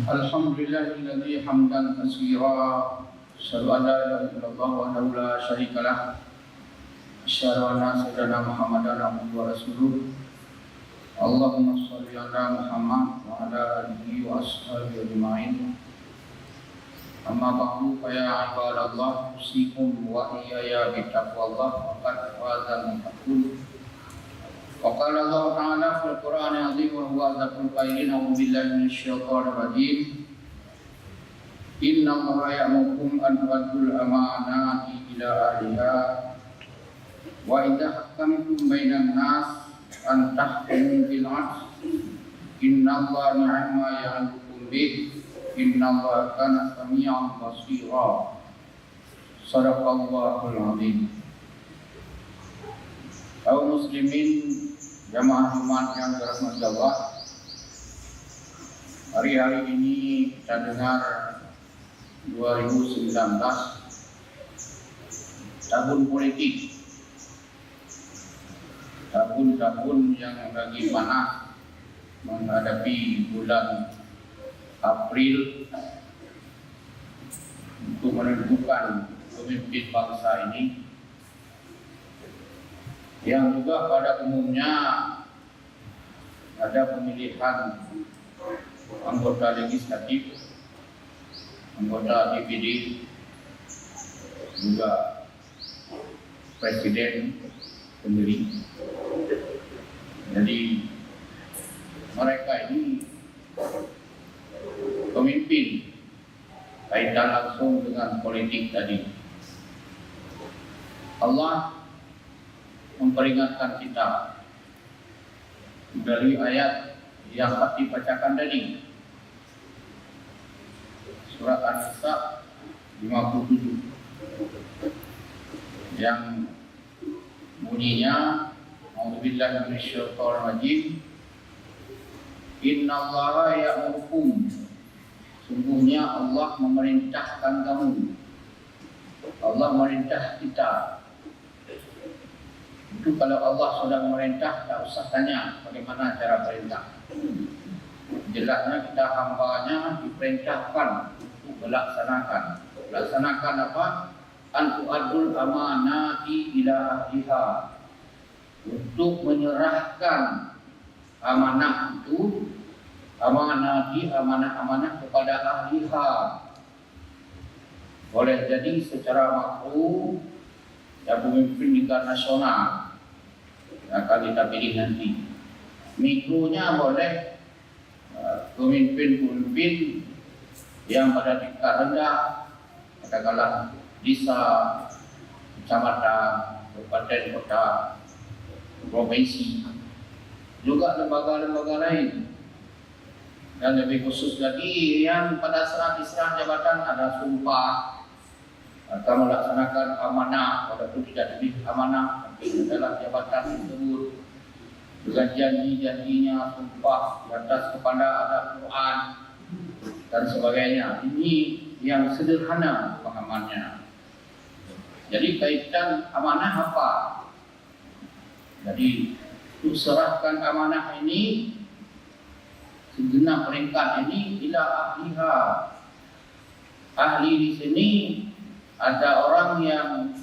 Alhamdulillahilladzi hamdan katsira asyhadu an la ilaha illallah wahdahu la syarika lah asyhadu anna sayyidana Muhammadan abduhu wa rasuluh. Allahumma shalli ala Muhammad wa ala alihi wa ashabihi ajma'in. Amma ba'du fa ya ibadallah usikum wa iyaya bi taqwallah wa qad fazal muttaqun. وقال الله تعالى في القرآن العظيم وهو أصدق القائلين أعوذ بالله من الشيطان الرجيم إن الله يأمركم أن تؤدوا الأمانات إلى أهلها وإذا حكمتم بين الناس أن تحكموا بالعدل إن الله نعم ما يعظكم به إن الله كان سميعا بصيرا صدق الله العظيم. Kaum muslimin jamaah Jumat yang dirahmati Allah, hari-hari ini kita dengar 2019 tahun politik, tahun yang lagi panas menghadapi bulan April untuk menentukan pemimpin bangsa ini, yang juga pada umumnya ada pemilihan anggota legislatif, anggota DPD, juga presiden sendiri. Jadi mereka ini pemimpin kaitan langsung dengan politik tadi. Allah memperingatkan kita dari ayat yang Fatih bacakan tadi, surat An-Nisa 57, yang bunyinya A'udzubillahi minasyaitonir rajim. Innallaha ya'murukum, sungguhnya Allah memerintahkan kamu, Allah memerintah kita. Itu kalau Allah sudah memerintah, tak usah tanya bagaimana cara perintah. Jelasnya kita hambanya diperintahkan untuk melaksanakan. Melaksanakan apa? An tu'addul amanati ila ahliha, untuk menyerahkan amanah itu, amanah kepada ahliha. Boleh jadi secara makro ya pemimpin tingkat nasional akan kita pilih nanti. Mikronya boleh pemimpin yang pada tingkat rendah, katakanlah desa, kecamatan, kabupaten, kota, provinsi, juga lembaga-lembaga lain. Dan lebih khusus lagi yang pada saat diserah jabatan ada sumpah atau melaksanakan amanah, walaupun tidak lebih amanah, tapi dalam jabatan tersebut juga janji-janjinya, sumpah di atas kepada ada Quran dan sebagainya. Ini yang sederhana pemahamannya. Jadi kaitan amanah apa? Jadi untuk serahkan amanah ini, segenap peringkat ini ila ahliha. Ahli di sini ada orang yang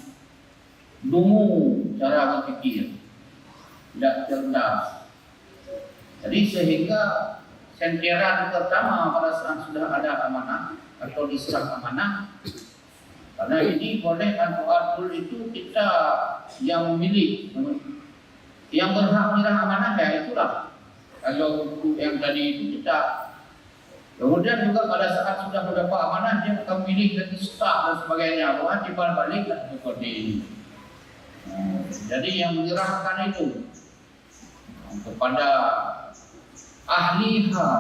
dungu cara berpikir, tidak cerdas. Jadi sehingga sentiran pertama pada saat sudah ada amanah atau diserah amanah, karena ini boleh adul itu kita yang memilih, yang berhak menyerah amanah ya itulah. Kalau yang tadi itu kita. Kemudian juga pada saat sudah mendapat amanah, dia akan pilih lagi staf dan sebagainya. Kewajiban baliklah seperti ini. Jadi yang menyerahkan itu kepada ahliha.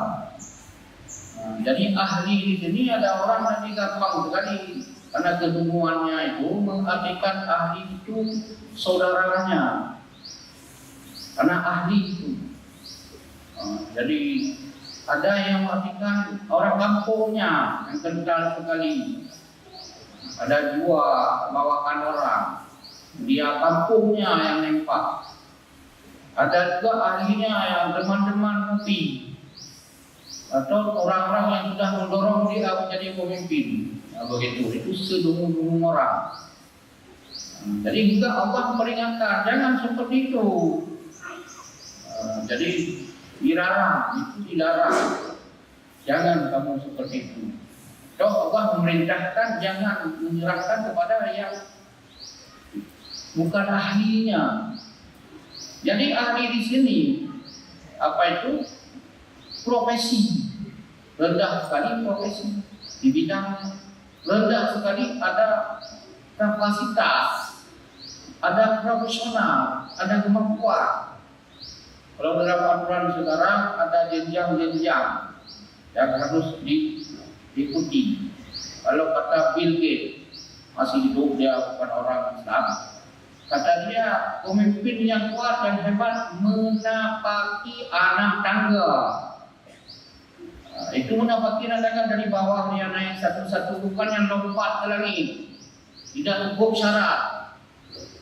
Jadi ahli di sini ada orang nanti gampang sekali, karena kedunguannya itu mengartikan ahli itu saudaranya, karena ahli itu. Jadi ada yang mengartikan orang kampungnya yang kental sekali. Ada dua bawakan orang, dia kampungnya yang nempak. Ada juga ahlinya yang teman-teman kopi. atau orang-orang yang sudah mendorong dia menjadi pemimpin. Begitu, itu sedungu-dungu orang. Jadi juga Allah memperingatkan, jangan seperti itu. Jadi dilarang. Jangan kamu seperti itu. Kalau Allah memerintahkan, jangan menyerahkan kepada yang bukan ahlinya. Jadi ahli di sini apa itu? Profesi. Rendah sekali profesi di bidang, rendah sekali ada kapasitas, ada profesional, ada kemampuan. Kalau dalam aturan sekarang ada jenjang-jenjang yang harus diikuti. Kalau kata Bill Gates, masih hidup, dia bukan orang Islam, kata dia pemimpin yang kuat dan hebat menapaki anak tangga. Itu menapaki anak tangga dari bawah dia naik satu-satu, bukan yang lompat ke langit. Tidak cukup syarat.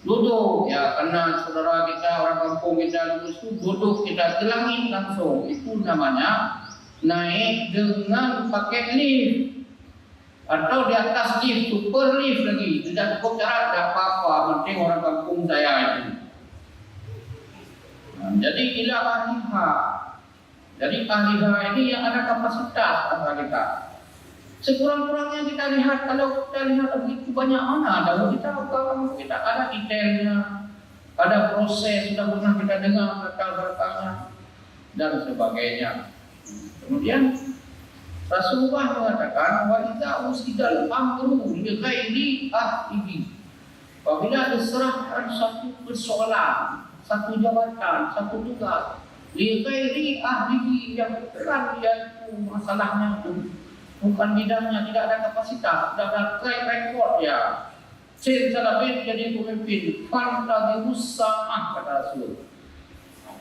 Duduk, ya karena saudara kita, orang kampung kita itu duduk, kita ke langit langsung. Itu namanya naik dengan pakai lift atau di atas lift, super lift lagi. Tidak cukup syarat, tidak apa-apa, penting orang kampung saya itu. Jadi ila ahliha. Jadi ahliha ini yang ada kapasitas apa kita. Sekurang-kurangnya kita lihat, kalau kita lihat begitu banyak mana, kalau kita ada detailnya, ada proses, sudah pernah kita dengar latar-belakangnya dan sebagainya. Kemudian Rasulullah mengatakan, wa idza usidal amru li ghairi ahlihi. Apabila diserahkan satu persoalan, satu jabatan, satu tugas li ghairi ahlihi, yang bukan dia itu masalahnya itu, bukan bidangnya, tidak ada kapasitas, tidak ada track record ya. Salabin jadi pemimpin, fantadhirus samah, kata Rasul.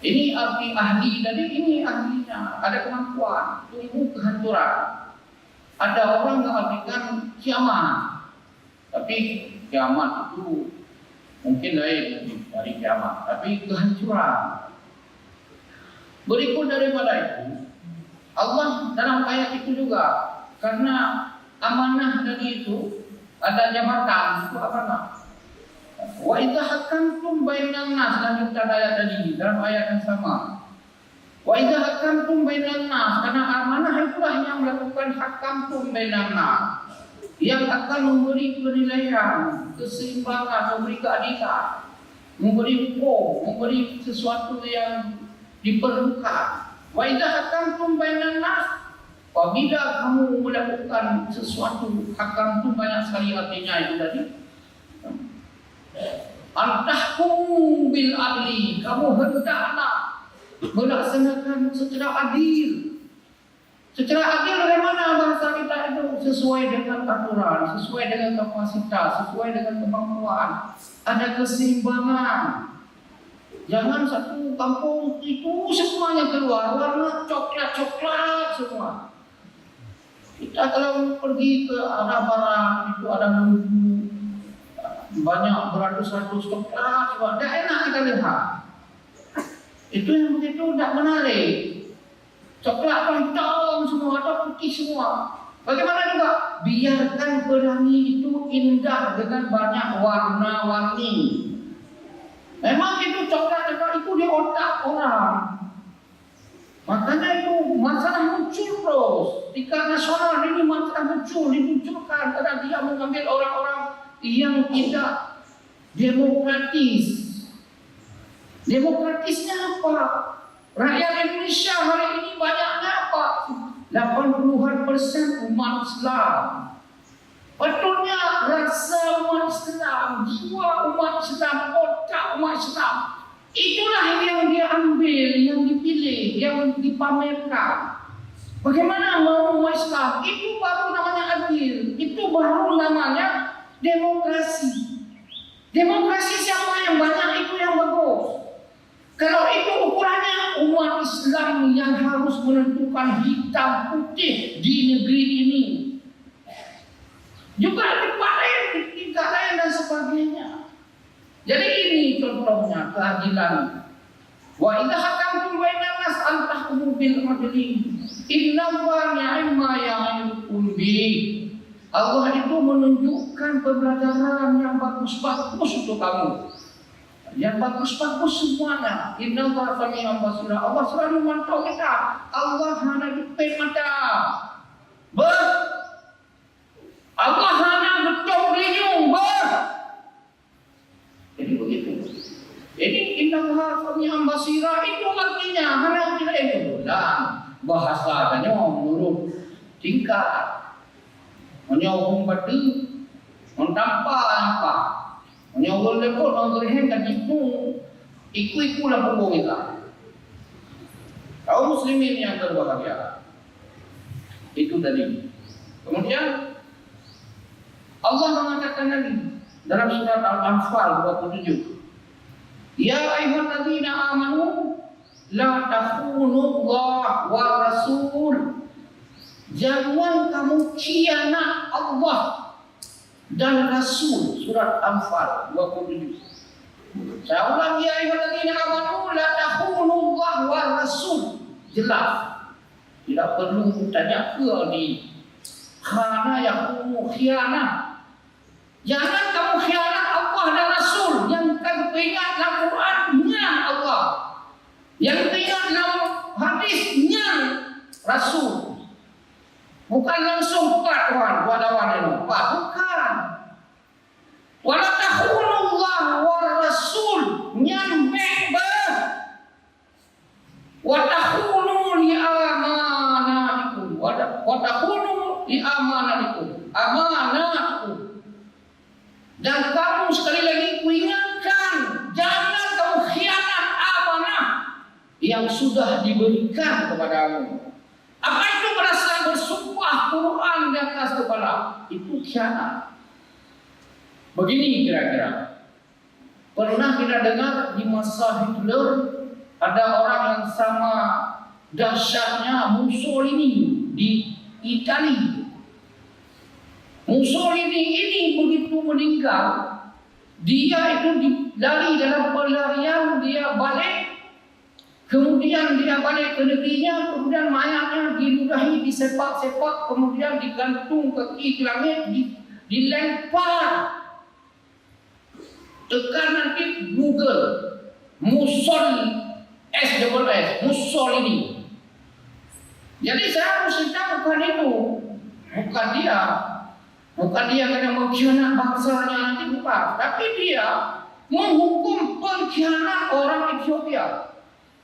Ini arti ahli, jadi ini ahlinya, ada kemampuan, tunggu kehancuran. Ada orang mengartikan kiamat, tapi kiamat itu mungkin lain dari kiamat, tapi kehancuran. Berikut daripada itu, Allah dalam ayat itu juga, karena amanah tadi itu ada jabatan, itu amanah. Wa idza hakamtum bainan nas, lanjut ayat tadi dalam ayat yang sama. Wa idza hakamtum bainan nas, karena amanah itulah yang melakukan hakamtum bainan nas, yang akan memberi penilaian, keseimbangan, memberi keadilan, memberi hukum, memberi sesuatu yang diperlukan. Wa idza hakamtum bainan nas, apabila kamu melakukan sesuatu, hakam itu banyak sekali artinya itu tadi. Antahkum bil adli, kamu hendaklah melaksanakan secara adil. Secara adil bagaimana bahasa kita itu? Sesuai dengan aturan, sesuai dengan kapasitas, sesuai dengan kemampuan. Ada keseimbangan. Jangan satu kampung itu semuanya keluar warna coklat-coklat semua. Kita kalau pergi ke arah barat itu ada banyak beratus-ratus coklat, tidak enak kita lihat. Itu yang begitu tidak menarik. Coklat hitam semua atau putih semua. Bagaimana juga? Biarkan pelangi itu indah dengan banyak warna-warni. Memang itu coklat-coklat itu di otak orang. Makanya itu masalah muncul terus. Tingkat nasional ini masalah dimunculkan karena dia mengambil orang-orang yang tidak demokratis. Demokratisnya apa? Rakyat Indonesia hari ini banyaknya apa? 80% umat Islam. Betulnya rasa umat Islam, jiwa umat Islam, otak umat Islam, itulah yang dia ambil, yang dipilih, yang dipamerkan. Bagaimana mau umat Islam? Itu baru namanya adil. Itu baru namanya demokrasi. Demokrasi siapa yang banyak itu yang bagus. Kalau itu ukurannya, umat Islam yang harus menentukan hitam putih di negeri ini. Juga di tingkat lain dan sebagainya. Jadi ini contohnya keadilan. Wa idza hakamtum bainan nas'altahu bil adli. Innallaha ni'ma ya'idukum bi. Allah itu menunjukkan pembelajaran yang bagus-bagus untuk kamu. Yang bagus-bagus semuanya. Innallaha sami'un basir. Allah selalu mantau kita. Allah hanya dipet mata. Allah hanya betul linyung. Jadi begitu. Jadi innallaha sami'un basir itu artinya hanya tidak itu. Dan bahasanya menurut tingkat. Menyokong batu, mentampak apa? Menyokong lekor, mengerehen dan itu, ikut-ikutlah punggung kita. Kaum muslimin yang berbahagia. Itu tadi. Kemudian Allah mengatakan lagi dalam surat Al-Anfal 27. Ya ayyuhalladzina amanu la takhunullah wa rasul. Jangan kamu khianat Allah dan Rasul. Surat Anfal 27. Saya ulang, ya ayyuhalladzina amanu la takhunullah wa rasul. Jelas. Tidak perlu tanya ke di khana yakumu khianat. Jangan kamu khianat Allah dan Rasul. Yang kamu ingat dalam Quran-nya Allah. Yang ingat dalam hadisnya Rasul. Bukan langsung empat orang, wadawan itu. Empat, bukan. Wala takhunullah wa rasul nyampe wa takhunu li amanatikum wa takhunu li amanatikum amanatikum. Dan kamu sekali lagi kuingatkan, jangan kamu khianat amanah yang sudah diberikan kepadamu. Apa itu perasaan bersumpah Quran di atas kepala? Itu khianat. Begini kira-kira. Pernah kita dengar di masa Hitler ada orang yang sama dahsyatnya Mussolini di Italia. Mussolini ini begitu meninggal, dia itu lari dalam pelarian, dia balik. Kemudian dia balik ke negerinya, kemudian mayatnya diludahi, disepak-sepak, kemudian digantung kaki ke langit, dilempar. Tekan nanti Google, Mussolini. Jadi saya harus cerita bukan itu, bukan dia kena mengkhianat bangsanya nanti, bukan. Tapi dia menghukum pengkhianat orang Ethiopia.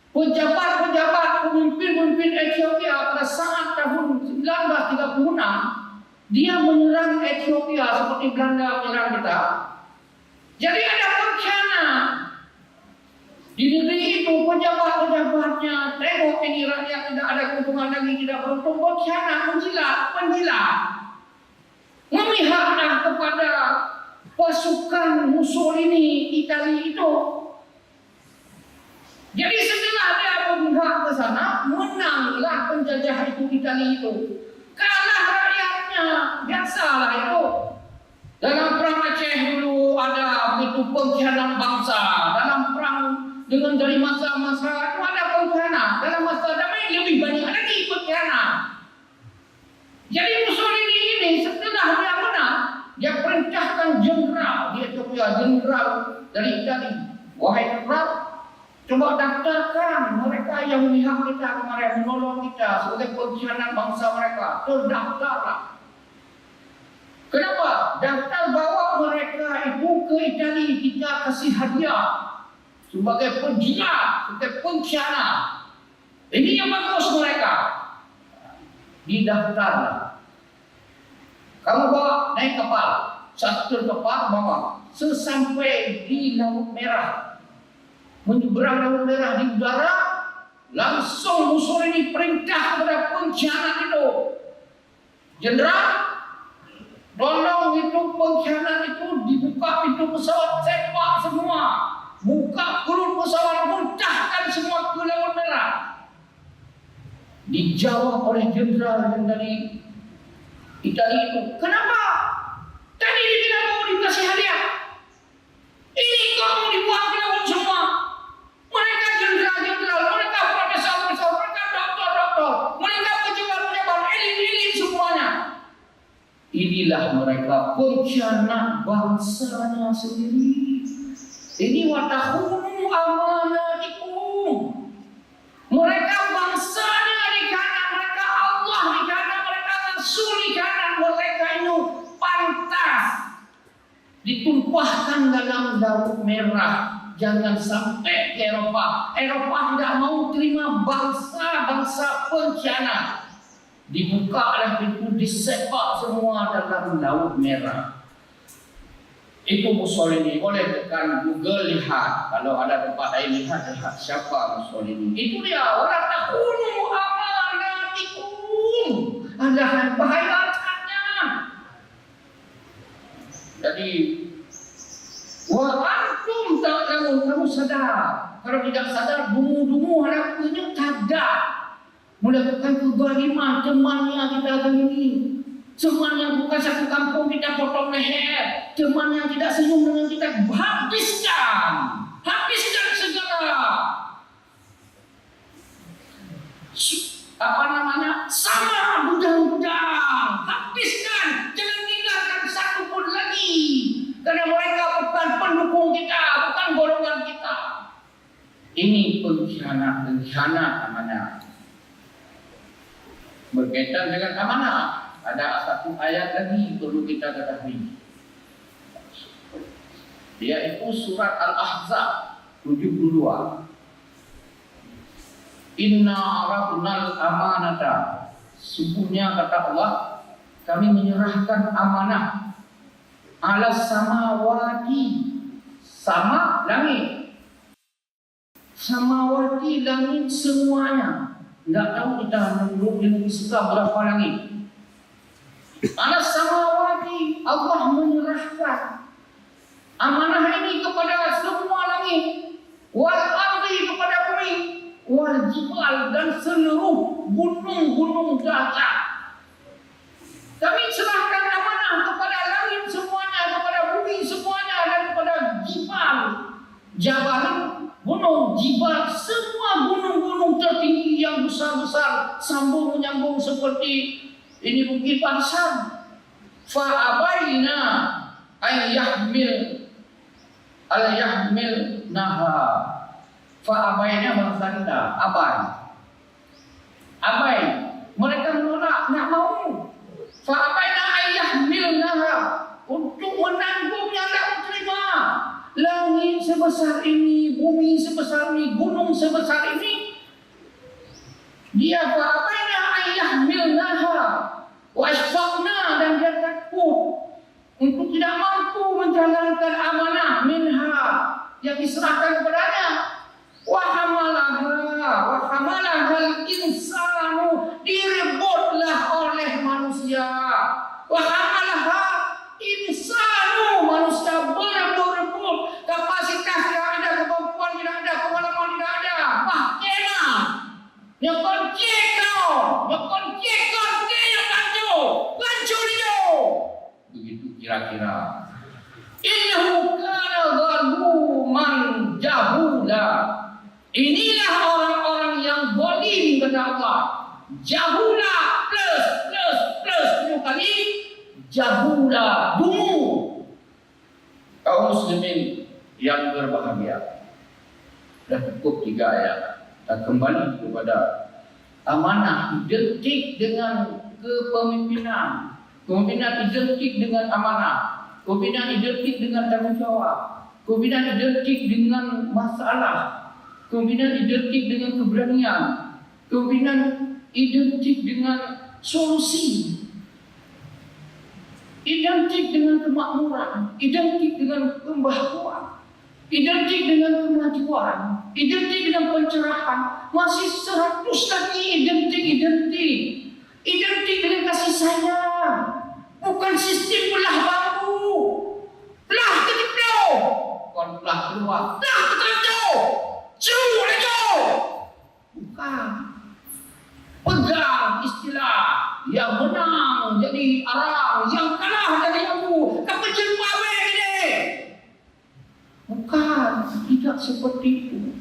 Pejabat-pejabat, pemimpin-pemimpin Ethiopia pada saat tahun 1936 dia menyerang Ethiopia seperti Belanda menyerang kita. Jadi ada pengkhianat di negeri itu. Pejabat-pejabatnya tengok ini rakyat tidak ada keuntungan lagi, tidak beruntung, pengkhianat, penjilat, memihakkan kepada pasukan Mussolini Italia itu. Jadi setelah dia berpihak ke sana, menanglah penjajah itu Italia itu. Kalah rakyatnya, biasalah itu. Dalam perang Aceh dulu ada begitu pengkhianat bangsa. Dalam perang dengan dari masa-masa itu ada pengkhianat. Dalam masa damai lebih banyak lagi pengkhianat. Jadi Mussolini ini setelah dia menang, dia perintahkan jenderal di Ethiopia, jenderal dari Italia. Wahai jenderal, coba daftarkan mereka yang memihak kita kemarin, menolong kita sebagai pengkhianat bangsa mereka. Terdaftarlah. Kenapa? Daftar bawa mereka itu ke Italia, kita kasih hadiah sebagai penjilat, sebagai pengkhianat. Ini yang bagus mereka. Didaftarlah. Kamu bawa naik kapal, satu kapal bawa. Sesampai di Laut Merah, menyeberang Laut Merah di udara, langsung Mussolini perintah kepada pengkhianat itu, jenderal, tolong itu pengkhianat itu dibuka pintu pesawat, sepak semua, buka perut pesawat, muntahkan semua ke Laut Merah. Dijawab oleh jenderal yang dari Italia itu, kenapa? Tadi tidak mau dikasih hadiah, ini kamu dibuang ke laut semua. Mereka jenderal-jenderal, mereka profesor Inilah mereka pengkhianat bangsanya sendiri. Ini watahunu amanatikum. Mereka bangsanya di kanan, mereka Allah di kanan, mereka Rasul di kanan, mereka itu pantas ditumpahkan dalam laut merah. Jangan sampai ke Eropa. Eropa tidak mau terima bangsa-bangsa pengkhianat. Dibuka pintu, disepak semua dalam laut merah. Itu Mussolini. Boleh tekan Google, lihat. Kalau ada tempat lain, lihat siapa Mussolini. Itu dia. Orang takunu amanatikum. Ada bahayanya. Jadi wa antum ta'lamun, kamu sadar. Kalau tidak sadar, dungu-dungu harapannya tidak melakukan kezaliman temannya kita ini. Teman yang bukan satu kampung kita potong leher, teman yang tidak senyum dengan kita, habiskan segera. Sama gudang-gudang, habiskan, jangan tinggalkan satu pun lagi. Karena mereka bukan pendukung kita, bukan golongan kita. Ini pengkhianat amanah. Berkaitan dengan amanah, ada satu ayat lagi perlu kita ketahui. Yaitu surat Al-Ahzab 72. Inna aradnal amanata. Sungguhnya kata Allah, kami menyerahkan amanah ala samawati, sama langit, samawati langit semuanya. Tidak tahu kita menurut yang suka berapa langit. Ala samawati, Allah menyerahkan amanah ini kepada semua langit, wal ardi kepada bumi, wal jibal dan seluruh gunung-gunung dahsyat. Kami serahkan amanah kepada langit semuanya, kepada bumi semuanya, dan kepada jibal, jabal, gunung, jibal, semua gunung-gunung tertinggi yang besar-besar, sambung menyambung seperti ini bukit Pasang. Fa'abaina ayyahmil naha. Fa'abaina bangsa kita, abai. Mereka menolak, tak mau. Fa'abaina ayyahmil naha, untuk menanggungnya tak terima. Langit sebesar ini, bumi sebesar ini, gunung sebesar ini, dia fa'abaina ayyahmil naha wa asfaqna, dan dia takut untuk tidak mampu menjalankan amanah minha yang diserahkan kepadanya. Wa hamalahal insanu, direbutlah oleh manusia. Wa hamalaha insanu, manusia berebut-rebut, kapasitas tidak ada, kemampuan tidak ada, pengalaman tidak ada, bahkena yang lancur dia. Begitu kira-kira. Innahu kana zaluman jahula. Inilah orang-orang yang zalim kepada Allah. Jahula plus 7 kali. Jahula, dungu. Kaum muslimin yang berbahagia. Dah cukup 3 ayat. Dan kembali kepada amanah identik dengan kepemimpinan. Kepemimpinan identik dengan amanah. Kepemimpinan identik dengan tanggung jawab. Kepemimpinan identik dengan masalah. Kepemimpinan identik dengan keberanian. Kepemimpinan identik dengan solusi. Identik dengan kemakmuran. Identik dengan pembaharuan. Identik dengan kemajuan, identik dengan pencerahan, masih 100 lagi identik dengan kasih sayang, bukan sistem belah bambu, belah kejeplau, bukan belah keluar, belah keterjau, curuh lego, bukan. Pegang istilah, yang menang jadi arang, yang kalah jadi lembu, kepecil pawe ini. Bukan, tidak seperti itu.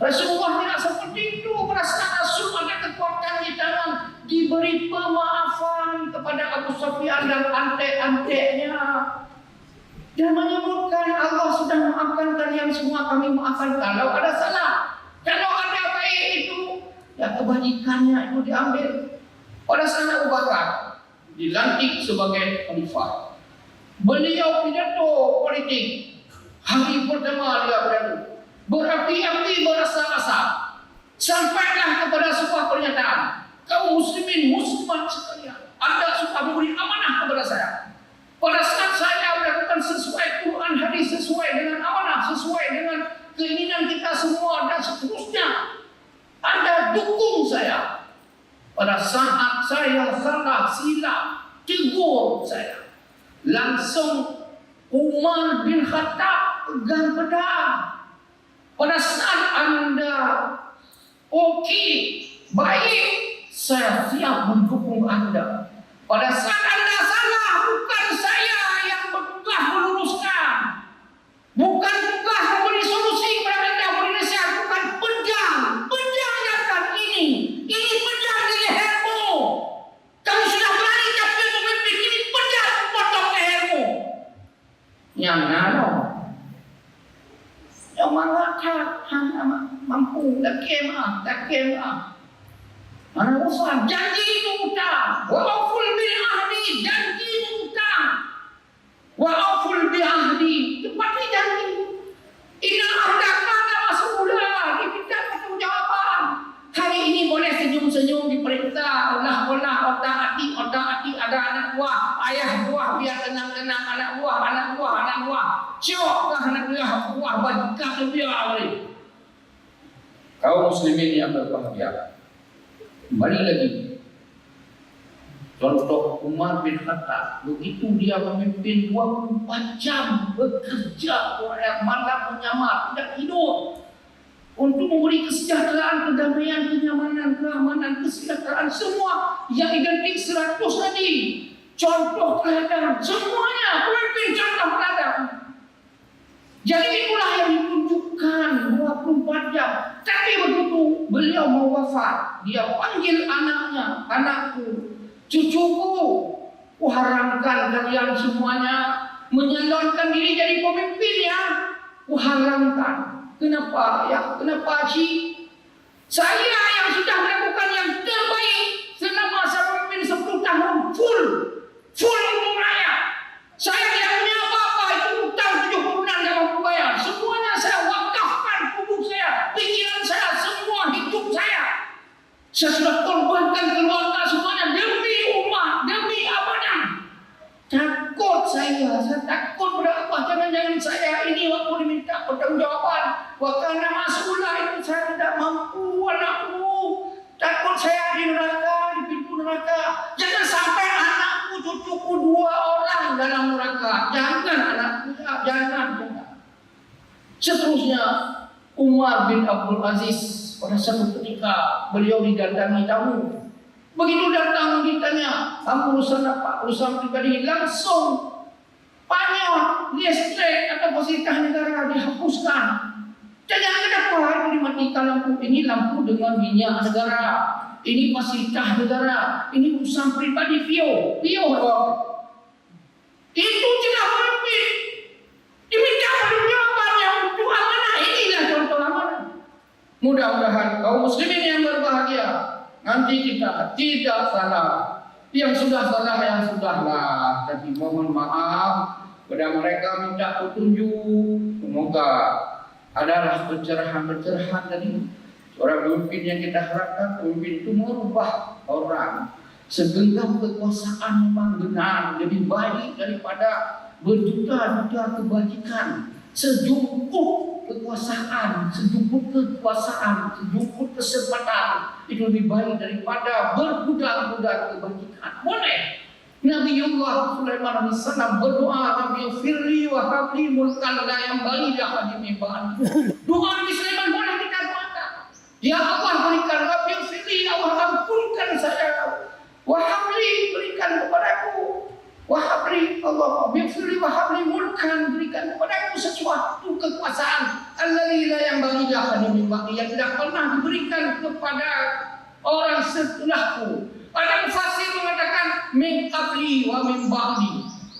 Rasulullah tidak seperti itu. Perasaan Rasul ada kekuatan di tangan, diberi pemaafan. Affan kepada Abu Sufyan dan antek-anteknya. Dan menyebutkan Allah sudah maafkan kalian semua, kami maafkan kalau ada salah. Kalau ada baik itu, ya kebajikannya itu diambil. Pada saat Abu Bakar dilantik sebagai khalifah, beliau pidato politik hari pertama dia beradu, berapi-api berasa-rasa, sampailah kepada sebuah pernyataan, kaum muslimin muslimat sekalian, Anda sudah memberi amanah kepada saya. Pada saat saya melakukan sesuai Quran hadis, sesuai dengan amanah, sesuai dengan keinginan kita semua dan seterusnya, Anda dukung saya. Pada saat saya salah silap, tegur saya. Langsung Umar bin Khattab pegang pedang. Pada saat Anda okey, baik, saya siap mendukung Anda. Pada saat Anda salah, bukan saya yang bertugas meluruskan, bukan tugas memberi solusi kepada Anda, memberi nasihat, bukan pedang yang akan ini pedang di lehermu. Kamu sudah berani tapi memimpin, ini pedang potong lehermu. Yang nalo, yang mengatakan hanya mampu dah kemah. Mana usah janji itu utang. Wa auful bil ahdi, janji itu utang. Wa auful bil ahdi, tepati janji. Inna ahda kana mas'ula, diminta pertanggungjawaban. Hari ini boleh senyum-senyum diperintah, olah otak-atik ada anak buah, ayah buah biar tenang-tenang, anak buah. Ciokkah anak buah bajikah biar boleh. Kaum muslimin yang berbahagia. Kembali lagi, contoh Umar bin Khattab, begitu dia memimpin 24 jam bekerja, malam menyamar, tidak tidur, untuk memberi kesejahteraan, kedamaian, kenyamanan, keamanan, kesejahteraan, semua yang identik 100 tadi. Contoh teladan, semuanya pemimpin contoh teladan. Jadi itulah yang ditunjukkan 24 jam. Tapi begitu beliau mau wafat, dia panggil anaknya, anakku, cucuku, kuharamkan kalian semuanya menyalonkan diri jadi pemimpin ya. Kuharamkan. Kenapa ya? Kenapa sih? Saya yang sudah melakukan yang terbaik selama saya memimpin 10 tahun full umur raya. Saya tidak punya apa-apa, itu hutang 7 bulan yang mampu bayar. Semuanya saya wakafkan, tubuh saya, pikiran saya, semua hidup saya. Saya sudah korbankan keluarga semuanya demi umat, demi amanah. Takut saya takut berapa? Jangan-jangan saya ini waktu diminta pertanggungjawaban, wakana mas'ulah itu saya tidak mampu, anakku. Takut saya di neraka, di pintu neraka. Jangan sampai anakku, cucuku 2 orang dalam neraka. Jangan anakku, jangan. Seterusnya Umar bin Abdul Aziz pada satu ketika beliau didatangi tamu. Begitu datang ditanya, kamu urusan apa? Urusan pribadi. Langsung panyot, listrik atau fasilitas negara dihapuskan. Jangan kenapa itu dimatikan lampu. Ini lampu dengan minyak negara. Ini fasilitas negara. Ini urusan pribadi Vio. Itu jelas pemimpin. Diminta pertanggungjawabannya untuk amanah. Inilah contoh amanah. Mudah-mudahan kaum muslimin yang berbahagia, nanti kita tidak salah. Yang sudah salah, yang sudahlah. Tapi mohon maaf kepada mereka, minta petunjuk. Semoga adalah pencerahan tadi. Seorang pemimpin yang kita harapkan, pemimpin itu merubah orang. Segenggam kekuasaan memang benar lebih baik daripada berjuta-juta kebajikan. Sejumput kekuasaan, sejumput kesempatan itu lebih baik daripada berbudak-budak kebajikan. Boleh. Nabiullah Sulaiman AS berdoa, Rabbi firli wa habli mulkan la yanbaghi li ahadin min ba'di. Doa Nabi Sulaiman boleh kita doakan. Ya Allah, berikan Rabbi firli, Allah ampunkan saya. Wa habli, berikan kepadaku. Wa habli, Allah firli wa habli mulkan, berikan kepadaku sesuatu kekuasaan allazi la yanbaghi li ahadin min ba'di, yang tidak pernah diberikan kepada orang setelahku. Ada mufassir mengatakan qabli wa min ba'di.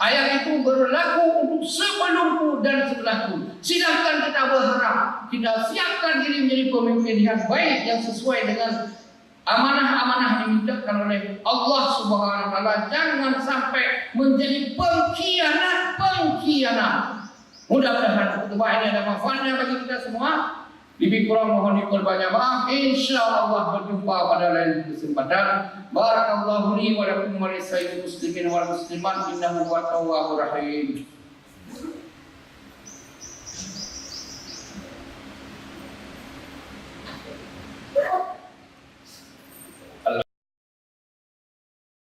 Ayat itu berlaku untuk sebelumku dan setelahku. Silakan kita berharap, kita siapkan diri menjadi pemimpin yang baik, yang sesuai dengan amanah-amanah yang dimintakan oleh Allah Subhanahu wa taala. Jangan sampai menjadi pengkhianat. Mudah-mudahan khutbah ini ada manfaatnya bagi kita semua. Lebih kurang mohon diperbanyak maaf. InsyaAllah berjumpa pada lain kesempatan. Barakallahu li wa lakum wa lisa'il muslimin wal muslimat innahu huwa tawwabur rahim.